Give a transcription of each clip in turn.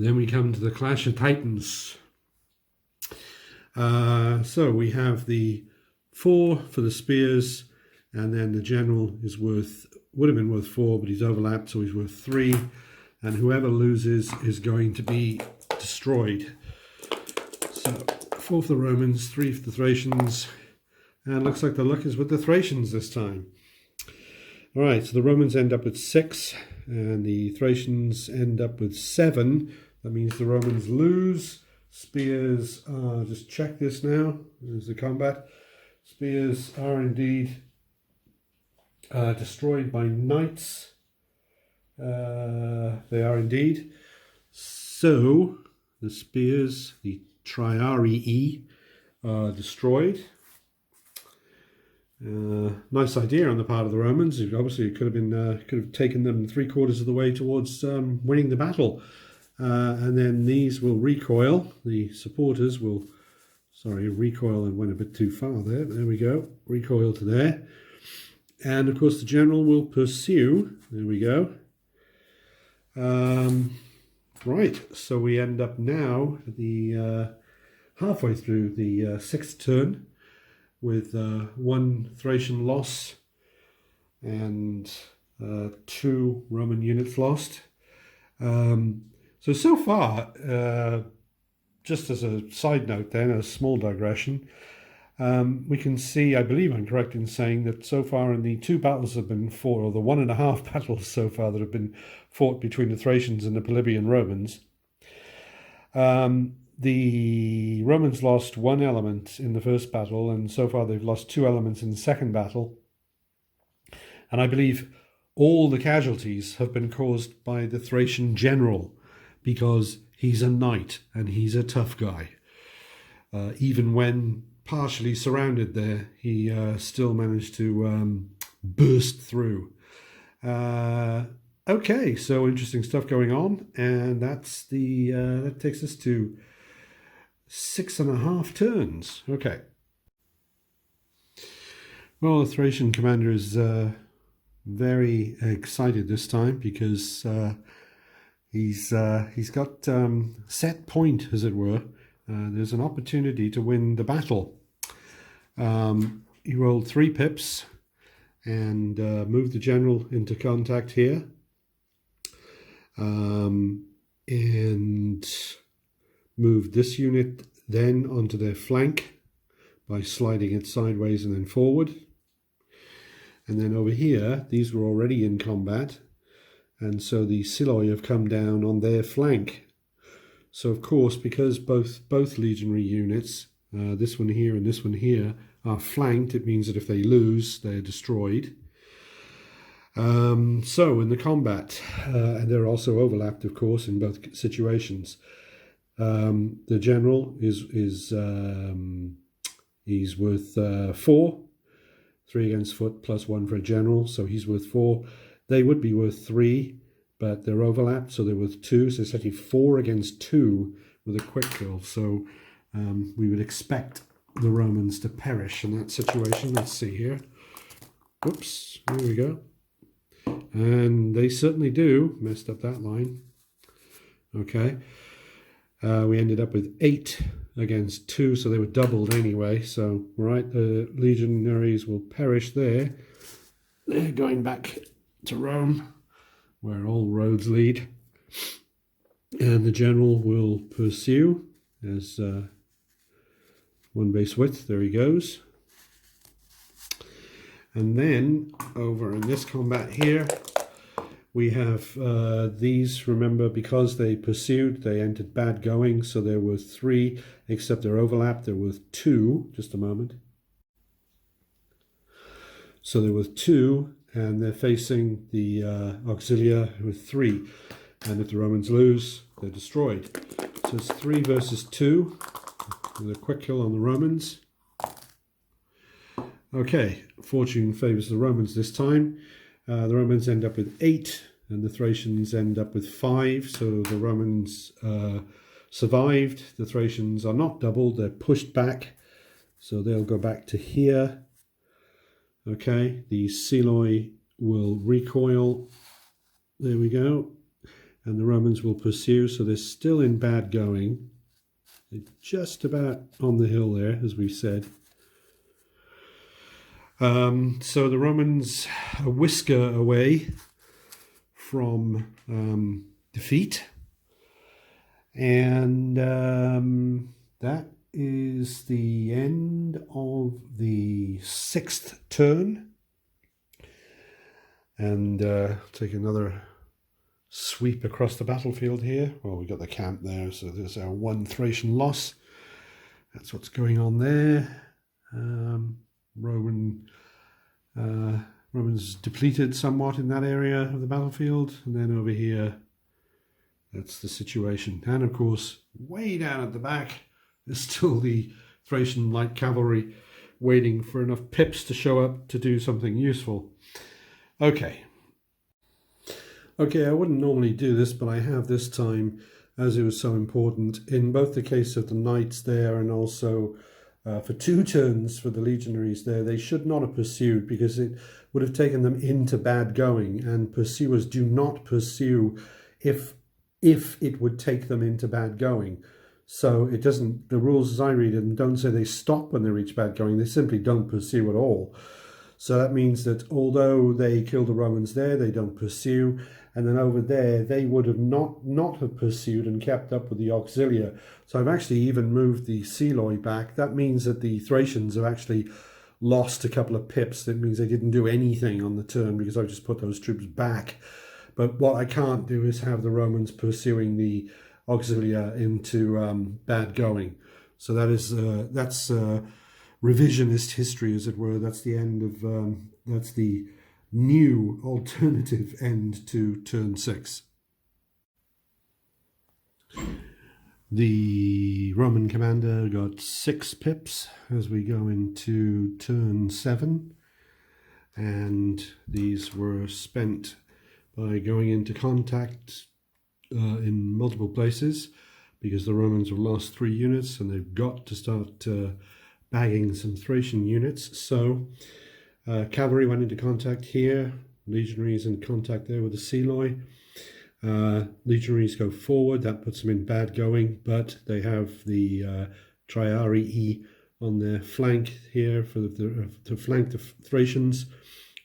Then we come to the Clash of Titans. So we have the 4 for the spears, and then the general is would have been worth 4, but he's overlapped, so he's worth 3. And whoever loses is going to be destroyed. So 4 for the Romans, 3 for the Thracians, and looks like the luck is with the Thracians this time. All right, so the Romans end up with 6, and the Thracians end up with 7. That means the Romans lose. Spears, just check this now. There's the combat. Spears are indeed destroyed by knights. They are indeed. So the spears, the triarii, are destroyed. Nice idea on the part of the Romans. Obviously, it could have taken them 3/4 of the way towards winning the battle. And then these will recoil. The supporters will, recoil and went a bit too far there. There we go. Recoil to there. And of course, the general will pursue. There we go. Right. So we end up now at the halfway through the 6th turn with 1 Thracian loss and 2 Roman units lost. So far, just as a side note then, a small digression, we can see, I believe I'm correct in saying that so far in the 2 battles that have been fought, or the 1.5 battles so far that have been fought between the Thracians and the Polybian Romans, the Romans lost 1 element in the first battle, and so far they've lost 2 elements in the second battle. And I believe all the casualties have been caused by the Thracian general, because he's a knight and he's a tough guy. Even when partially surrounded there, he still managed to burst through. Okay, so interesting stuff going on, and that's that takes us to 6.5 turns. Okay. Well, the Thracian commander is very excited this time because he's got set point, as it were. There's an opportunity to win the battle. He rolled 3 pips and moved the general into contact here. And moved this unit then onto their flank by sliding it sideways and then forward. And then over here, these were already in combat, and so the Siloi have come down on their flank. So of course, because both legionary units, this one here and this one here, are flanked, it means that if they lose, they're destroyed. So in the combat, and they're also overlapped, of course, in both situations. The general he's worth 4, 3 against foot plus 1 for a general, so he's worth 4. They would be worth 3, but they're overlapped, so they're worth 2. So it's actually 4 against 2 with a quick kill. So we would expect the Romans to perish in that situation. Let's see here. Whoops, there we go. And they certainly do. Messed up that line. Okay. We ended up with 8 against 2, so they were doubled anyway. So, right, the legionaries will perish there. They're going back to Rome, where all roads lead. And the general will pursue as 1 base width. There he goes. And then, over in this combat here, we have these, remember, because they pursued, they entered bad going, so they're worth 3, except they're overlapped, they're worth 2, just a moment. So they're worth 2, and they're facing the auxilia with 3. And if the Romans lose, they're destroyed. So it's 3 versus 2, with a quick kill on the Romans. Okay, fortune favours the Romans this time. The Romans end up with 8 and the Thracians end up with 5. So the Romans survived. The Thracians are not doubled, they're pushed back. So they'll go back to here. Okay, the Siloi will recoil. There we go. and the Romans will pursue. So they're still in bad going. They're just about on the hill there, as we've said. So the Romans a whisker away from defeat, and that is the end of the 6th turn. And take another sweep across the battlefield here. Well, we've got the camp there, so there's our 1 Thracian loss. That's what's going on there. Romans depleted somewhat in that area of the battlefield, and then over here, that's the situation. And of course, way down at the back, there's still the Thracian light cavalry waiting for enough pips to show up to do something useful. Okay, I wouldn't normally do this, but I have this time, as it was so important, in both the case of the knights there and also for 2 turns for the legionaries there. They should not have pursued, because it would have taken them into bad going, and pursuers do not pursue if it would take them into bad going. So it doesn't, the rules as I read them don't say they stop when they reach bad going, they simply don't pursue at all. So that means that although they kill the Romans there, they don't pursue. And then over there, they would have not have pursued and kept up with the auxilia. So I've actually even moved the Seloi back. That means that the Thracians have actually lost a couple of pips. That means they didn't do anything on the turn, because I've just put those troops back. But what I can't do is have the Romans pursuing the auxilia into bad going. So that is that's revisionist history, as it were. That's the end of that's the new alternative end to turn 6. The Roman commander got 6 pips as we go into turn 7, and these were spent by going into contact in multiple places, because the Romans have lost 3 units and they've got to start bagging some Thracian units. So cavalry went into contact here, legionaries in contact there with the Seloi. Legionaries go forward, that puts them in bad going, but they have the Triarii on their flank here to flank the Thracians,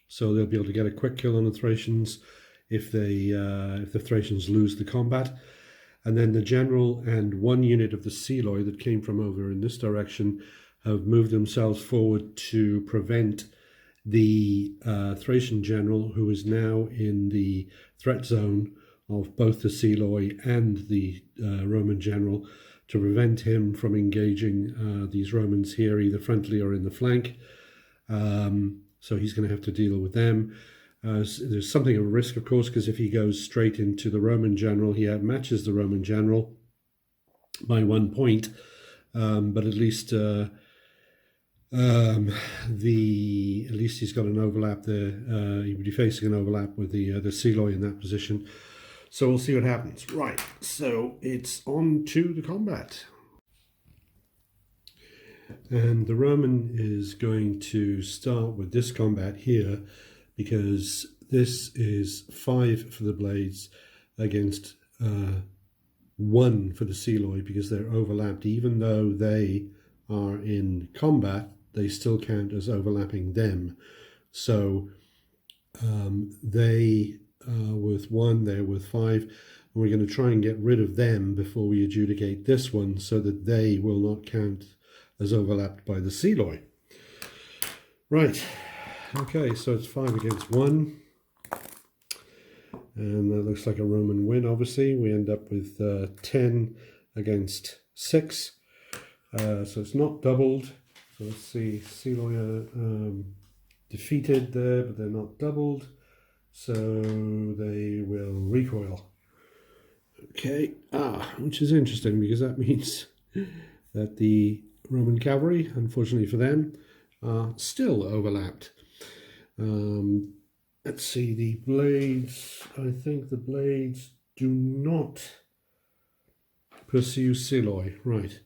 so they'll be able to get a quick kill on the Thracians if the Thracians lose the combat. And then the general and 1 unit of the Seloi that came from over in this direction have moved themselves forward to prevent the Thracian general, who is now in the threat zone of both the Seloi and the Roman general, to prevent him from engaging these Romans here, either frontally or in the flank. So he's going to have to deal with them. There's something of a risk, of course, because if he goes straight into the Roman general, he outmatches the Roman general by 1 point. But at least he's got an overlap there. He would be facing an overlap with the Seloi in that position. So we'll see what happens. Right, so it's on to the combat. And the Roman is going to start with this combat here, because this is 5 for the blades against 1 for the Seloi, because they're overlapped. Even though they are in combat, they still count as overlapping them. So they are with 1, they're with 5, and we're going to try and get rid of them before we adjudicate this one, so that they will not count as overlapped by the Seloi. Right, okay, so it's 5 against 1, and that looks like a Roman win. Obviously we end up with 10 against 6, so it's not doubled. So let's see, Seloi are defeated there, but they're not doubled, so they will recoil. Okay, which is interesting, because that means that the Roman cavalry, unfortunately for them, are still overlapped. Let's see, the blades, I think the blades do not pursue Seloi, right.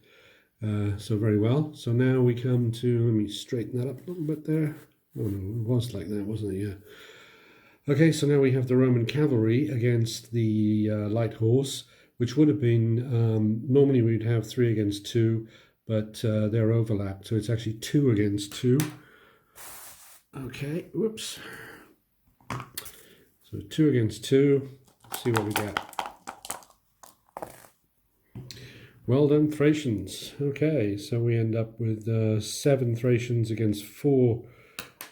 So very well. So now we come to, let me straighten that up a little bit there. Oh no, it was like that, wasn't it? Yeah. Okay, so now we have the Roman cavalry against the light horse, which would have been, normally we'd have 3 against 2, but they're overlapped, so it's actually 2 against 2. Okay, whoops. So 2 against 2, let's see what we get. Well done, Thracians. Okay, so we end up with 7 Thracians against 4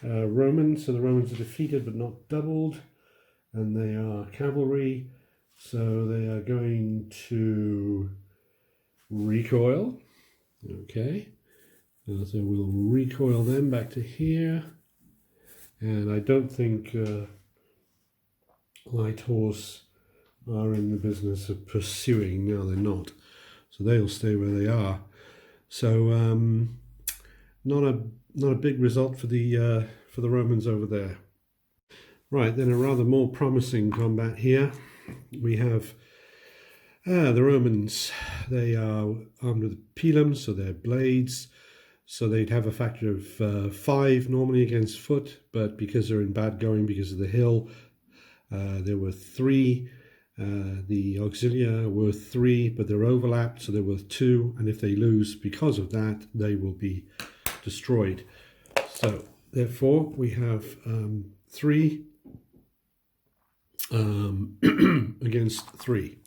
Romans. So the Romans are defeated but not doubled, and they are cavalry. So they are going to recoil. Okay, so we'll recoil them back to here. And I don't think light horse are in the business of pursuing. No, they're not. So they'll stay where they are. So not a big result for the Romans over there. Right, then a rather more promising combat here. We have the Romans. They are armed with pilums, so they're blades. So they'd have a factor of 5 normally against foot, but because they're in bad going because of the hill, there were 3. The auxilia were 3, but they're overlapped, so they're worth 2. And if they lose because of that, they will be destroyed. So therefore, we have 3 against 3.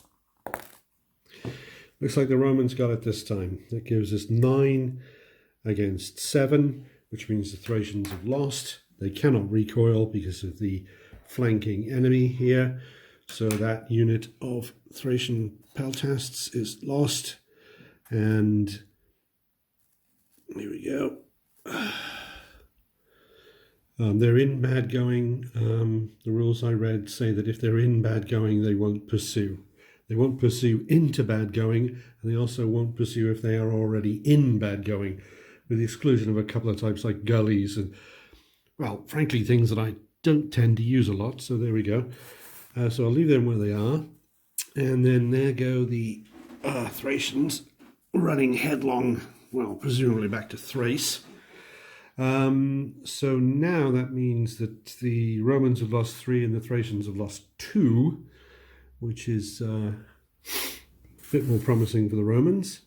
Looks like the Romans got it this time. That gives us 9 against 7, which means the Thracians have lost. They cannot recoil because of the flanking enemy here. So that unit of Thracian peltasts is lost. And here we go. They're in bad going. The rules I read say that if they're in bad going, they won't pursue. They won't pursue into bad going, and they also won't pursue if they are already in bad going, with the exclusion of a couple of types like gullies and, well, frankly, things that I don't tend to use a lot. So there we go. So I'll leave them where they are. And then there go the Thracians running headlong, well, presumably back to Thrace. So now that means that the Romans have lost 3 and the Thracians have lost 2, which is a bit more promising for the Romans.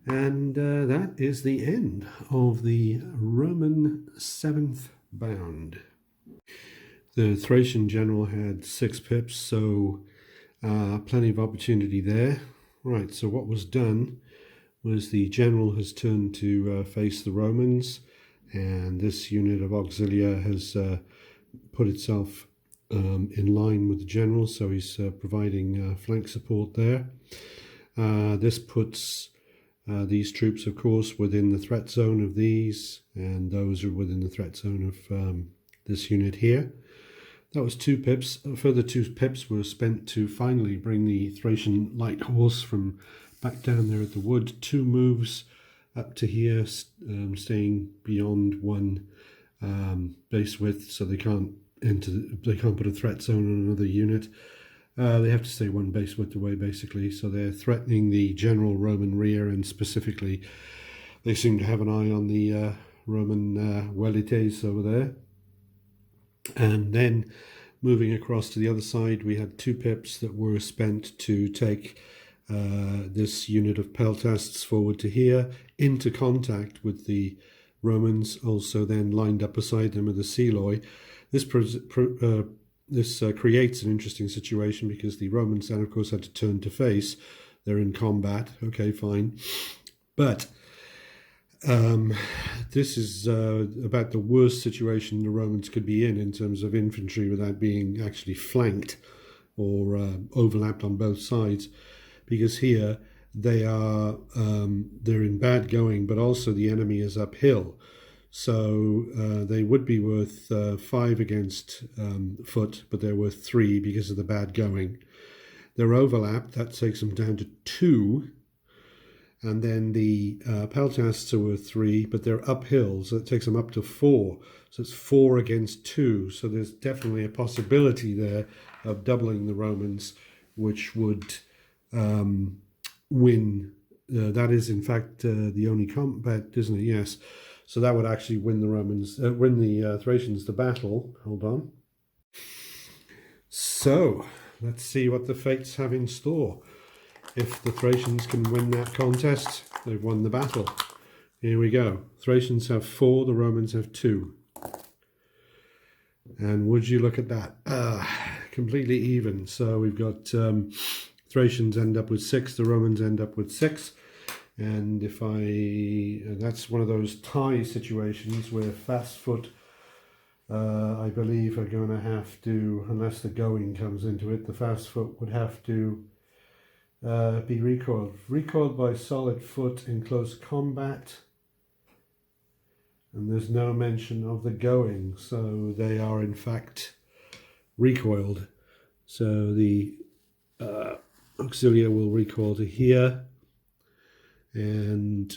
And that is the end of the Roman 7th bound. The Thracian general had 6 pips, so plenty of opportunity there. Right, so what was done was the general has turned to face the Romans, and this unit of auxilia has put itself in line with the general, so he's providing flank support there. This puts these troops, of course, within the threat zone of these, and those are within the threat zone of this unit here. That was 2 pips. A further 2 pips were spent to finally bring the Thracian light horse from back down there at the wood. 2 moves up to here, staying beyond 1 base width, so they can't put a threat zone on another unit. They have to stay 1 base width away, basically. So they're threatening the general Roman rear, and specifically, they seem to have an eye on the Roman velites over there. And then moving across to the other side, we had 2 pips that were spent to take this unit of peltasts forward to here into contact with the Romans, also then lined up beside them with the Seloi. This creates an interesting situation because the Romans then, of course, had to turn to face. They're in combat. Okay, fine. But this is about the worst situation the Romans could be in terms of infantry without being actually flanked or overlapped on both sides, because here they're in bad going, but also the enemy is uphill. So they would be worth 5 against foot, but they're worth 3 because of the bad going. They're overlapped. That takes them down to 2. And then the peltasts are worth 3, but they're uphill, so it takes them up to 4. So it's 4 against 2. So there's definitely a possibility there of doubling the Romans, which would win. That is, in fact, the only combat, isn't it? Yes. So that would actually win the Romans, win the Thracians the battle. Hold on. So let's see what the fates have in store. If the Thracians can win that contest, they've won the battle. Here we go. Thracians have 4, the Romans have 2. And would you look at that? Completely even. So we've got Thracians end up with 6, the Romans end up with 6. And if that's one of those tie situations where fast foot, I believe, are going to have to, unless the going comes into it, the fast foot would have to be recoiled. Recoiled by solid foot in close combat. And there's no mention of the going, so they are in fact recoiled. So the auxilia will recoil to here, and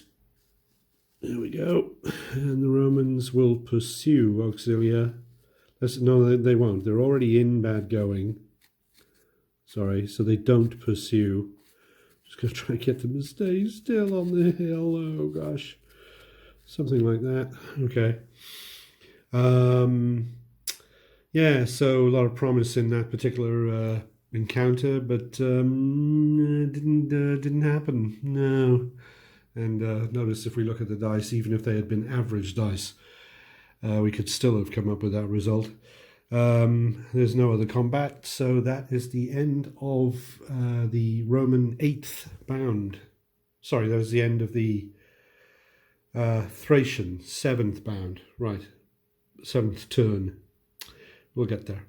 there we go. And the Romans will pursue auxilia. No, they won't. They're already in bad going. Sorry, so they don't pursue. Just going to try and get them to stay still on the hill. Oh gosh. Something like that. Okay. Yeah, so a lot of promise in that particular encounter, but didn't happen. No. And notice if we look at the dice, even if they had been average dice, we could still have come up with that result. There's no other combat, so that is the end of the Roman 8th bound. Sorry, that was the end of the Thracian 7th bound. Right, 7th turn. We'll get there.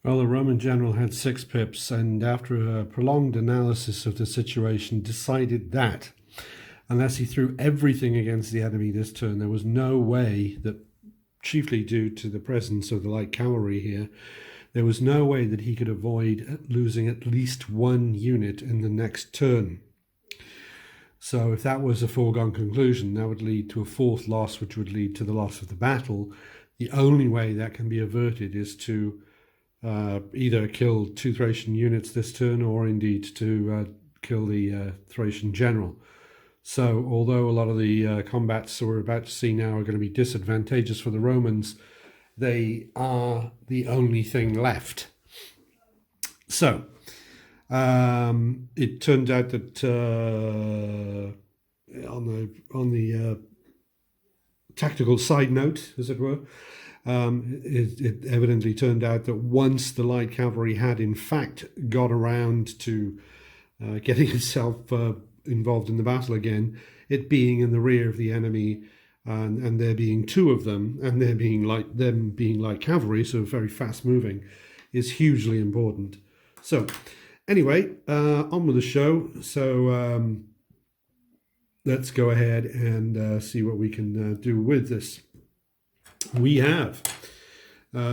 Well, the Roman general had 6 pips, and after a prolonged analysis of the situation, decided that unless he threw everything against the enemy this turn, there was no way that, chiefly due to the presence of the light cavalry here, there was no way that he could avoid losing at least 1 unit in the next turn. So if that was a foregone conclusion, that would lead to a 4th loss, which would lead to the loss of the battle. The only way that can be averted is to either kill 2 Thracian units this turn, or indeed to kill the Thracian general. So although a lot of the combats that we're about to see now are going to be disadvantageous for the Romans, they are the only thing left. So it turned out that on the tactical side note, as it were, it evidently turned out that once the light cavalry had in fact got around to getting itself involved in the battle again, it being in the rear of the enemy, and there being 2 of them, and them being light cavalry, so very fast moving, is hugely important. So anyway, on with the show. So let's go ahead and see what we can do with this. We have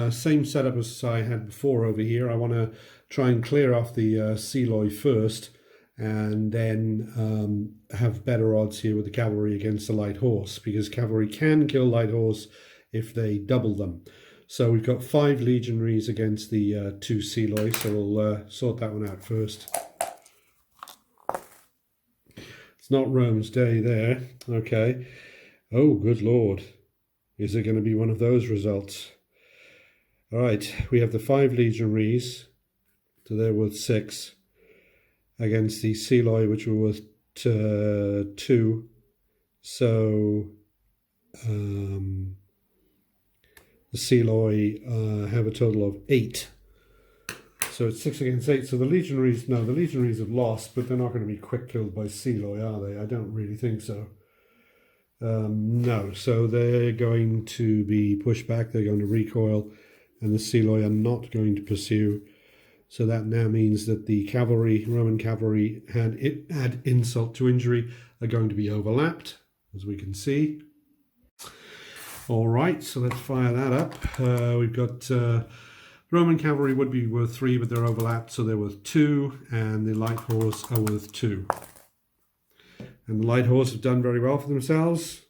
same setup as I had before over here. I want to try and clear off the Seloi first, and then have better odds here with the cavalry against the light horse, because cavalry can kill light horse if they double them. So we've got 5 legionaries against the 2 Seloi, so we'll sort that one out first. It's not Rome's day there. Okay. Oh, good Lord. Is it going to be one of those results? All right, we have the 5 legionaries, so they're worth 6, against the Seloi, which were worth 2. So the Seloi have a total of 8. So it's 6 against 8. So the legionaries have lost, but they're not going to be quick killed by Seloi, are they? I don't really think so. No, so they're going to be pushed back, they're going to recoil, and the Seloi are not going to pursue. So that now means that the cavalry, Roman cavalry, had insult to injury, are going to be overlapped, as we can see. All right, so let's fire that up. We've got Roman cavalry would be worth 3, but they're overlapped, so they're worth 2, and the light horse are worth 2. And the light horse have done very well for themselves.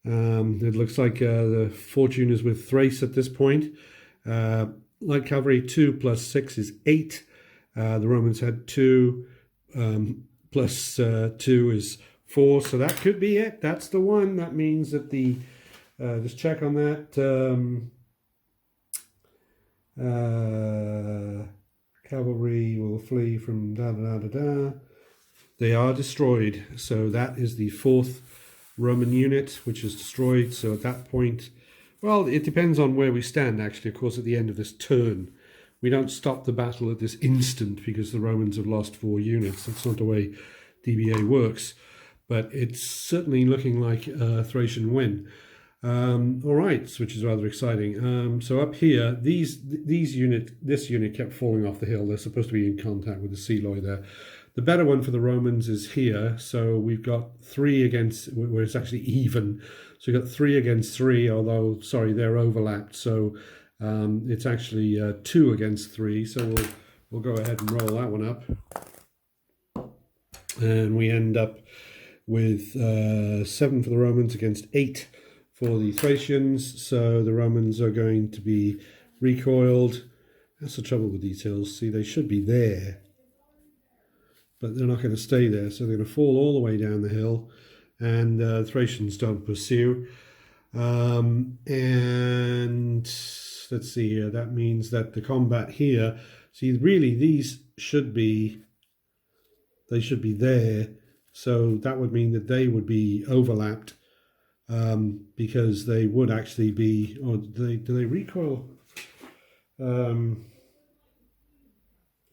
It looks like the fortune is with Thrace at this point. Light cavalry 2 plus 6 is 8. The Romans had 2 plus 2 is 4. So that could be it. That's the one. That means that the just check on that. Cavalry will flee from da da da da da. They are destroyed. So that is the 4th Roman unit, which is destroyed. So at that point, well, it depends on where we stand, actually. Of course, at the end of this turn, we don't stop the battle at this instant because the Romans have lost 4 units. That's not the way DBA works. But it's certainly looking like a Thracian win. All right, which is rather exciting. So up here, this unit kept falling off the hill. They're supposed to be in contact with the Seloi there. The better one for the Romans is here. So we've got 3 against, where it's actually even. So we've got 3 against 3, although, sorry, they're overlapped. So it's actually 2 against 3. So we'll go ahead and roll that one up. And we end up with 7 for the Romans against 8 for the Thracians. So the Romans are going to be recoiled. That's the trouble with details. See, they should be there, but they're not going to stay there. So they're going to fall all the way down the hill, and Thracians don't pursue. And let's see here. That means that the combat here, see, really these should be, they should be there. So that would mean that they would be overlapped, because they would actually be, or do they recoil?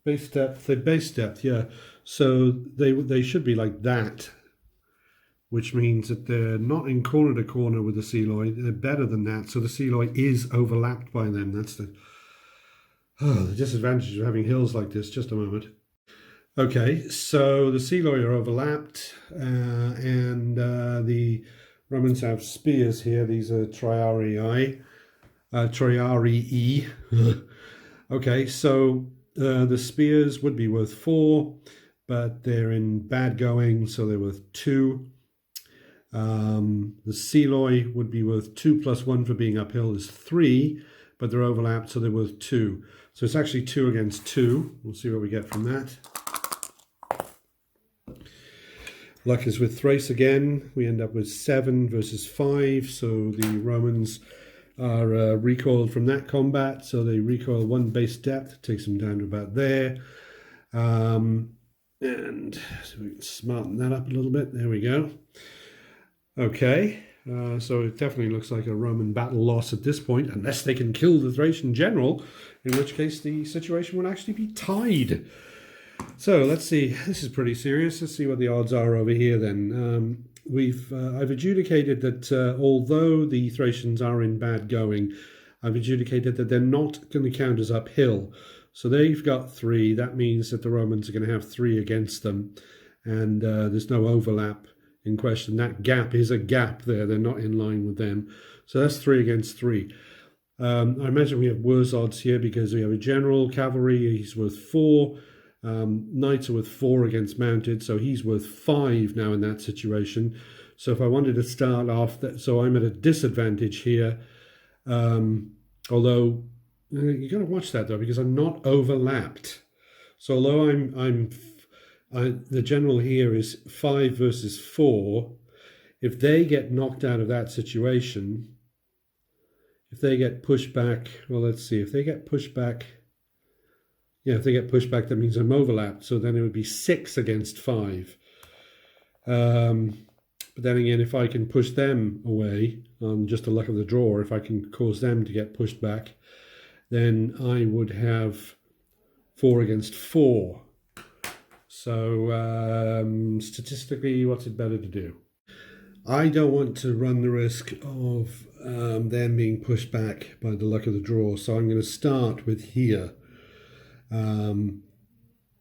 Base depth, base depth, yeah. So they should be like that, which means that they're not in corner to corner with the Seloi. They're better than that. So the Seloi is overlapped by them. That's the disadvantage of having hills like this. Just a moment. Okay, so the Seloi are overlapped, and the Romans have spears here. These are triarii. Okay, so the spears would be worth 4, but they're in bad going, so they're worth 2. The Seloi would be worth 2 plus 1 for being uphill is 3, but they're overlapped, so they're worth 2. So it's actually 2 against 2. We'll see what we get from that. Luck is with Thrace again. We end up with 7 versus 5, so the Romans are recoiled from that combat. So they recoil 1 base depth, takes them down to about there. And so we can smarten that up a little bit. There we go. Okay, so it definitely looks like a Roman battle loss at this point, unless they can kill the Thracian general, in which case the situation would actually be tied. So let's see, this is pretty serious. Let's see what the odds are over here then. I've adjudicated that although the Thracians are in bad going, I've adjudicated that they're not going to count as uphill. So they've got 3. That means that the Romans are going to have 3 against them, and there's no overlap in question. That gap is a gap there. They're not in line with them. So that's 3 against 3. I imagine we have worse odds here because we have a general, cavalry, he's worth 4. Knights are worth 4 against mounted, so he's worth 5 now in that situation. So if I wanted to start off, so I'm at a disadvantage here. Although you got to watch that though, because I'm not overlapped. So although the general here is 5 versus 4, if they get knocked out of that situation, if they get pushed back, well, let's see, if they get pushed back. Yeah, if they get pushed back, that means I'm overlapped. So then it would be 6 against 5. But then again, if I can push them away on just the luck of the draw, if I can cause them to get pushed back, then I would have 4 against 4. So statistically, what's it better to do? I don't want to run the risk of them being pushed back by the luck of the draw. So I'm going to start with here.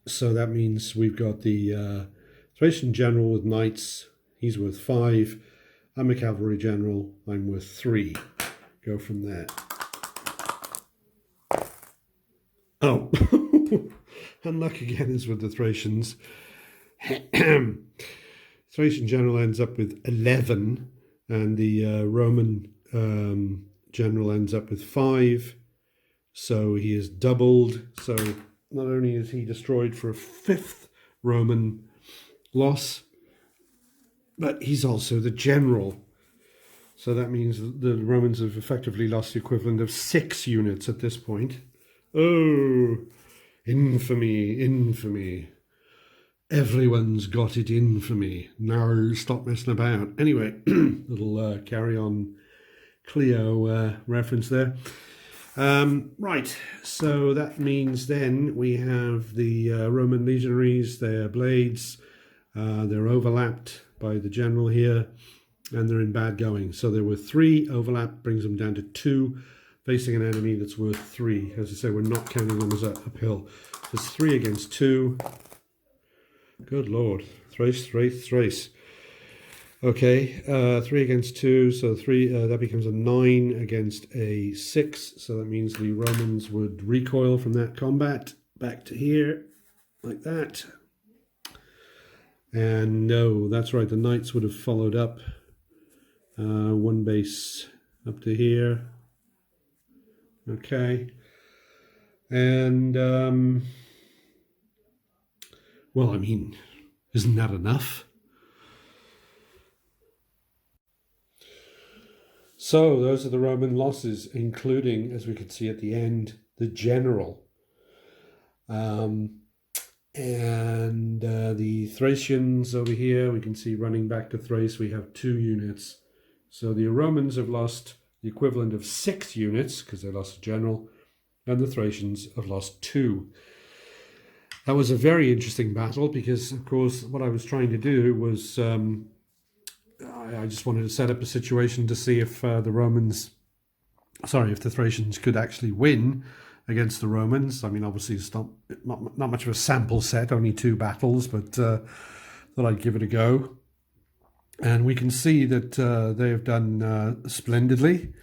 So that means we've got the Thracian general with knights. He's worth 5. I'm a cavalry general. I'm worth 3. Go from there. Oh, and luck again is with the Thracians. Thracian general ends up with 11, and the Roman general ends up with 5. So he is doubled. So not only is he destroyed for a 5th Roman loss, but he's also the general. So that means the Romans have effectively lost the equivalent of 6 units at this point. Oh, infamy, infamy. Everyone's got it in for me. No, stop messing about. Anyway, little carry on Cleo reference there. Right, so that means then we have the Roman legionaries, their blades, they're overlapped by the general here, and they're in bad going. So there were 3, overlap brings them down to 2, facing an enemy that's worth 3. As I say, we're not counting them as uphill. So it's 3 against 2. Good Lord. Thrace, Thrace, Thrace. Okay, 3 against 2, so 3, that becomes a 9 against a 6. So that means the Romans would recoil from that combat back to here, like that. And no, that's right, the knights would have followed up 1 base up to here. Okay. And, well, I mean, isn't that enough? So those are the Roman losses, including, as we could see at the end, the general. And the Thracians over here, we can see running back to Thrace, we have 2 units. So the Romans have lost the equivalent of 6 units, because they lost a general, and the Thracians have lost 2. That was a very interesting battle because, of course, what I was trying to do was I just wanted to set up a situation to see if the Thracians could actually win against the Romans. I mean, obviously it's not much of a sample set, only 2 battles, but thought I'd give it a go. And we can see that they have done splendidly.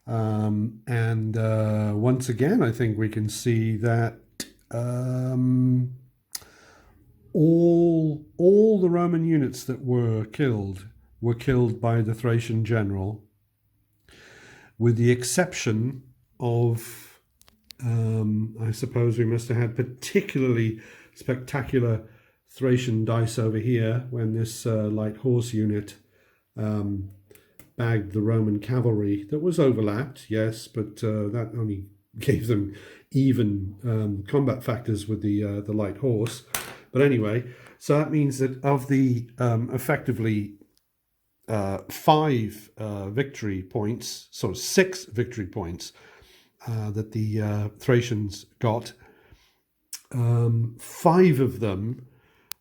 And once again, I think we can see that all the Roman units that were killed by the Thracian general, with the exception of, I suppose we must have had particularly spectacular Thracian dice over here when this light horse unit bagged the Roman cavalry that was overlapped, yes, but that only gave them even combat factors with the light horse. But anyway, so that means that of the effectively 5 victory points, so 6 victory points that the Thracians got, 5 of them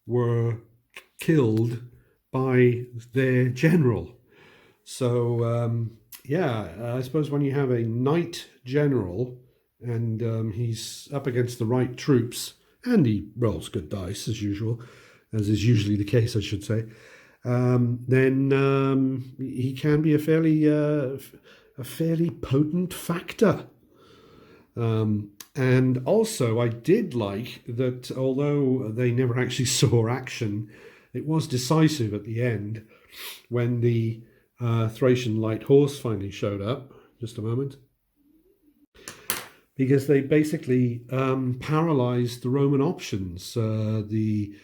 were killed by their general. So yeah, I suppose when you have a knight general and he's up against the right troops, and he rolls good dice as usual, as is usually the case, I should say, then he can be a fairly potent factor. And also, I did like that, although they never actually saw action, it was decisive at the end when the Thracian light horse finally showed up. Just a moment. Because they basically paralyzed the Roman options. The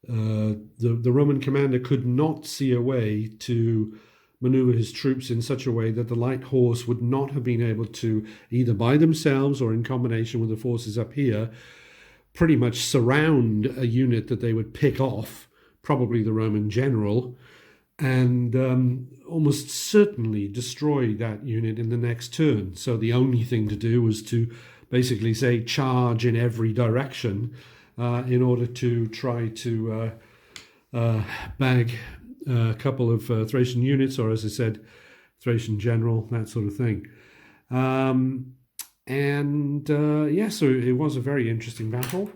Roman commander could not see a way to maneuver his troops in such a way that the light horse would not have been able to, either by themselves or in combination with the forces up here, pretty much surround a unit that they would pick off, probably the Roman general, and almost certainly destroy that unit in the next turn. So the only thing to do was to basically say charge in every direction in order to try to bag a couple of Thracian units, or as I said, Thracian general, that sort of thing. Yeah, so it was a very interesting battle.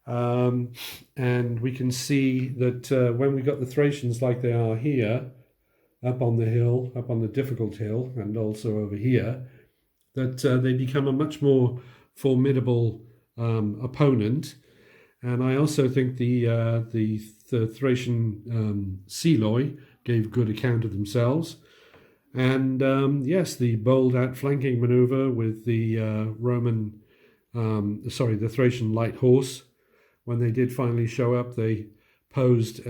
And we can see that when we got the Thracians like they are here, up on the hill, up on the difficult hill, and also over here, that they become a much more formidable opponent. And I also think the Thracian Seloi gave good account of themselves. And yes, the bold outflanking maneuver with the the Thracian light horse, when they did finally show up, they posed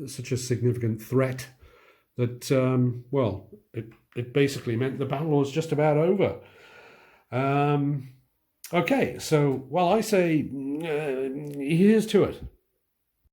such a significant threat that, it basically meant the battle was just about over. Okay, so, well, I say, here's to it.